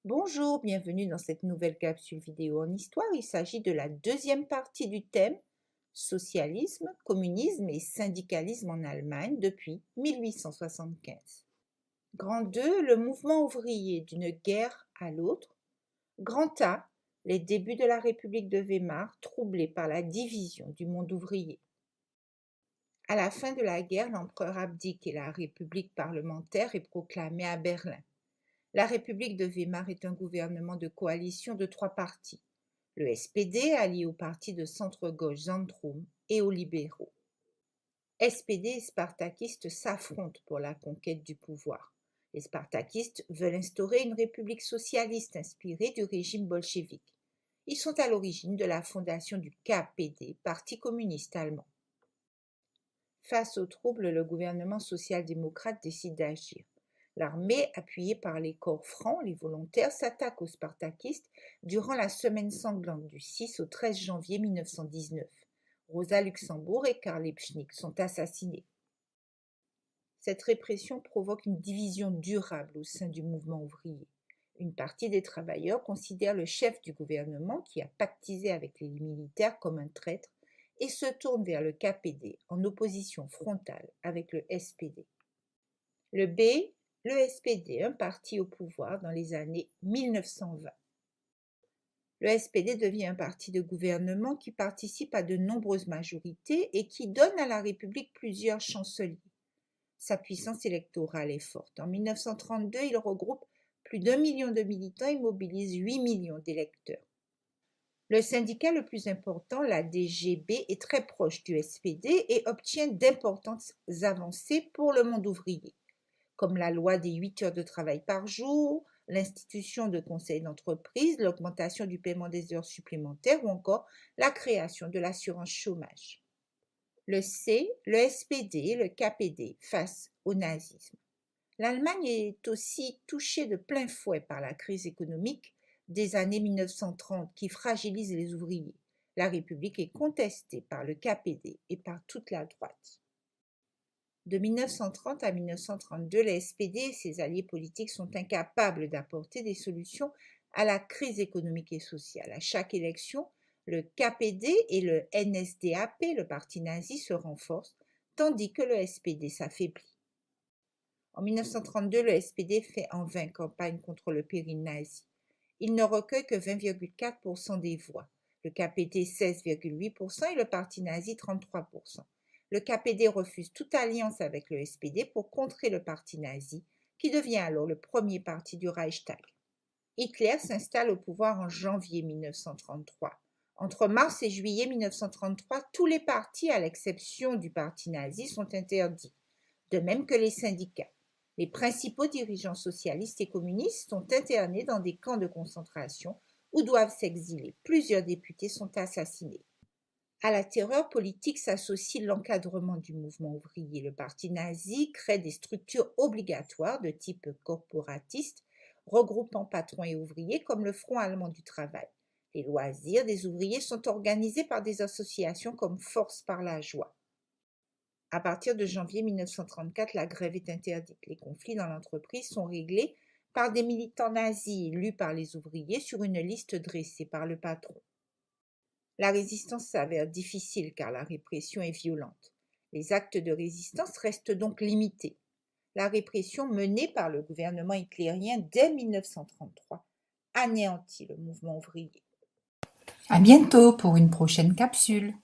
Bonjour, bienvenue dans cette nouvelle capsule vidéo en histoire. Il s'agit de la deuxième partie du thème socialisme, communisme et syndicalisme en Allemagne depuis 1875. Grand 2, le mouvement ouvrier d'une guerre à l'autre. Grand A, les débuts de la République de Weimar troublés par la division du monde ouvrier. À la fin de la guerre, l'empereur abdique et la République parlementaire est proclamée à Berlin. La République de Weimar est un gouvernement de coalition de 3 partis, le SPD allié au parti de centre-gauche Zentrum et aux libéraux. SPD et spartakistes s'affrontent pour la conquête du pouvoir. Les spartakistes veulent instaurer une république socialiste inspirée du régime bolchevique. Ils sont à l'origine de la fondation du KPD, Parti communiste allemand. Face aux troubles, le gouvernement social-démocrate décide d'agir. L'armée, appuyée par les corps francs, les volontaires, s'attaque aux spartakistes durant la semaine sanglante du 6 au 13 janvier 1919. Rosa Luxembourg et Karl Liebknecht sont assassinés. Cette répression provoque une division durable au sein du mouvement ouvrier. Une partie des travailleurs considère le chef du gouvernement, qui a pactisé avec les militaires, comme un traître et se tourne vers le KPD en opposition frontale avec le SPD. Le B, le SPD, un parti au pouvoir dans les années 1920. Le SPD devient un parti de gouvernement qui participe à de nombreuses majorités et qui donne à la République plusieurs chanceliers. Sa puissance électorale est forte. En 1932, il regroupe plus d'1 million de militants et mobilise 8 millions d'électeurs. Le syndicat le plus important, la DGB, est très proche du SPD et obtient d'importantes avancées pour le monde ouvrier, comme la loi des 8 heures de travail par jour, l'institution de conseils d'entreprise, l'augmentation du paiement des heures supplémentaires ou encore la création de l'assurance chômage. Le C, le SPD et le KPD face au nazisme. L'Allemagne est aussi touchée de plein fouet par la crise économique des années 1930 qui fragilise les ouvriers. La République est contestée par le KPD et par toute la droite. De 1930 à 1932, le SPD et ses alliés politiques sont incapables d'apporter des solutions à la crise économique et sociale. À chaque élection, le KPD et le NSDAP, le parti nazi, se renforcent, tandis que le SPD s'affaiblit. En 1932, le SPD fait en vain campagne contre le péril nazi. Il ne recueille que 20,4% des voix, le KPD 16,8% et le parti nazi 33%. Le KPD refuse toute alliance avec le SPD pour contrer le parti nazi, qui devient alors le premier parti du Reichstag. Hitler s'installe au pouvoir en janvier 1933. Entre mars et juillet 1933, tous les partis, à l'exception du parti nazi, sont interdits, de même que les syndicats. Les principaux dirigeants socialistes et communistes sont internés dans des camps de concentration où doivent s'exiler. Plusieurs députés sont assassinés. À la terreur politique s'associe l'encadrement du mouvement ouvrier. Le parti nazi crée des structures obligatoires de type corporatiste, regroupant patrons et ouvriers comme le Front allemand du travail. Les loisirs des ouvriers sont organisés par des associations comme Force par la joie. À partir de janvier 1934, la grève est interdite. Les conflits dans l'entreprise sont réglés par des militants nazis élus par les ouvriers sur une liste dressée par le patron. La résistance s'avère difficile car la répression est violente. Les actes de résistance restent donc limités. La répression menée par le gouvernement hitlérien dès 1933 anéantit le mouvement ouvrier. À bientôt pour une prochaine capsule.